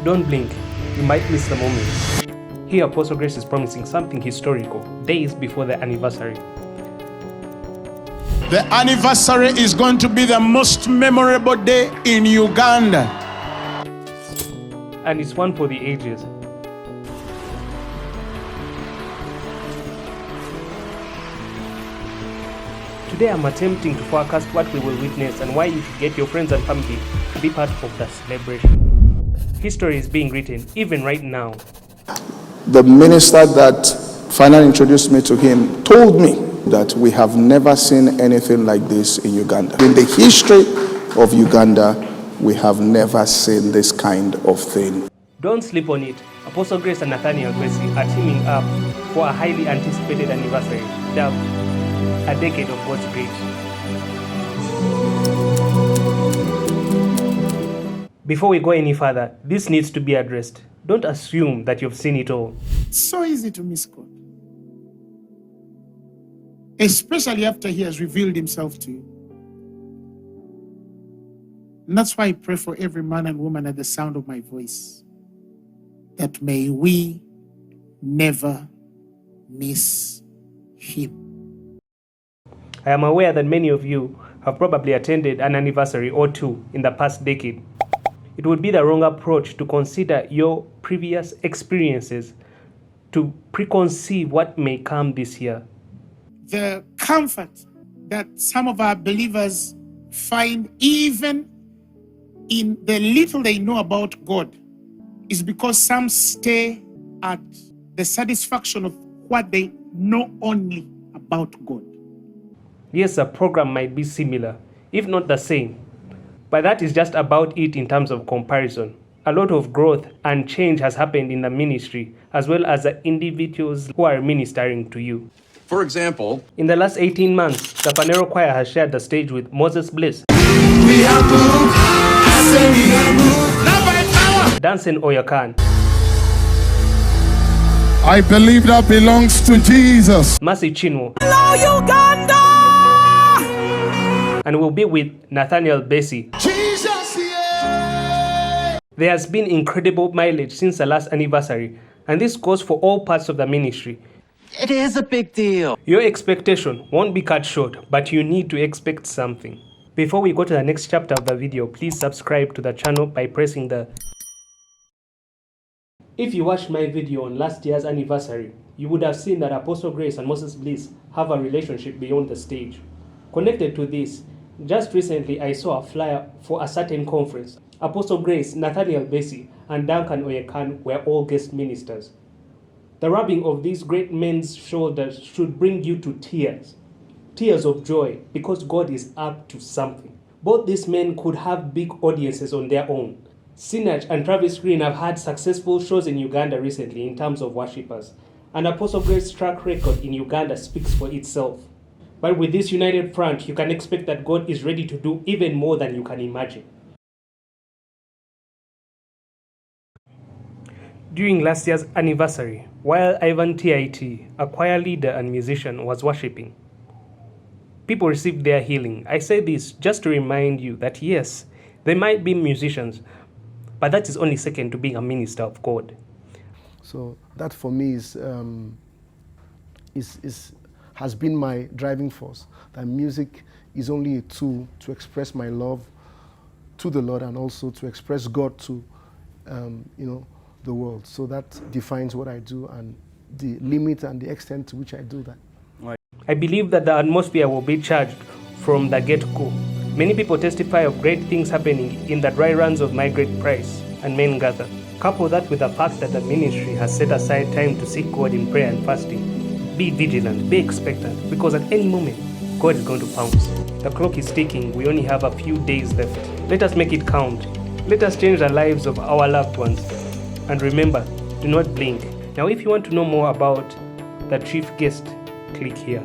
Don't blink, you might miss the moment. Here Apostle Grace is promising something historical, days before the anniversary. The anniversary is going to be the most memorable day in Uganda. And it's one for the ages. Today I'm attempting to forecast what we will witness and why you should get your friends and family to be part of the celebration. History is being written even right now. The minister that finally introduced me to him told me that we have never seen anything like this in Uganda. In the history of Uganda, we have never seen this kind of thing. Don't sleep on it. Apostle Grace and NATHANIEL Bassey are teaming up for a highly anticipated anniversary, dubbed a decade of God's grace. Before we go any further, this needs to be addressed. Don't assume that you've seen it all. It's so easy to miss God, especially after He has revealed Himself to you. And that's why I pray for every man and woman at the sound of my voice, that may we never miss Him. I am aware that many of you have probably attended an anniversary or two in the past decade. It would be the wrong approach to consider your previous experiences to preconceive what may come this year. The comfort that some of our believers find even in the little they know about God is because some stay at the satisfaction of what they know only about God. Yes, the program might be similar, if not the same, but that is just about it in terms of comparison. A lot of growth and change has happened in the ministry, as well as the individuals who are ministering to you. For example, in the last 18 months, the Phaneroo choir has shared the stage with Moses Bliss, Dunsin Oyekan, I believe that belongs to Jesus. CHINWO, Hello, Uganda! and we'll be with NATHANIEL Bassey. Jesus, yeah. There has been incredible mileage since the last anniversary, and this goes for all parts of the ministry. It is a big deal. Your expectation won't be cut short, but you need to expect something. Before we go to the next chapter of the video, please subscribe to the channel by pressing the... If you watched my video on last year's anniversary, you would have seen that Apostle Grace and Moses Bliss have a relationship beyond the stage. Connected to this, just recently I saw a flyer for a certain conference. Apostle Grace, NATHANIEL Bassey, and Dunsin Oyekan were all guest ministers. The rubbing of these great men's shoulders should bring you to tears. Tears of joy, because God is up to something. Both these men could have big audiences on their own. Sinach and Travis Green have had successful shows in Uganda recently in terms of worshippers, and Apostle Grace's track record in Uganda speaks for itself. But with this united front, you can expect that God is ready to do even more than you can imagine. During last year's anniversary, while Ivan TIT, a choir leader and musician, was worshiping, people received their healing. I say this just to remind you that yes, they might be musicians, but that is only second to being a minister of God. So that for me has been my driving force. That music is only a tool to express my love to the Lord and also to express God to, the world. So that defines what I do and the limit and the extent to which I do that. I believe that the atmosphere will be charged from the get-go. Many people testify of great things happening in the dry runs of my great price and men gather. Couple that with the fact that the ministry has set aside time to seek God in prayer and fasting. Be vigilant, be expectant, because at any moment, God is going to pounce. The clock is ticking, we only have a few days left. Let us make it count. Let us change the lives of our loved ones. And remember, do not blink. Now if you want to know more about the chief guest, click here.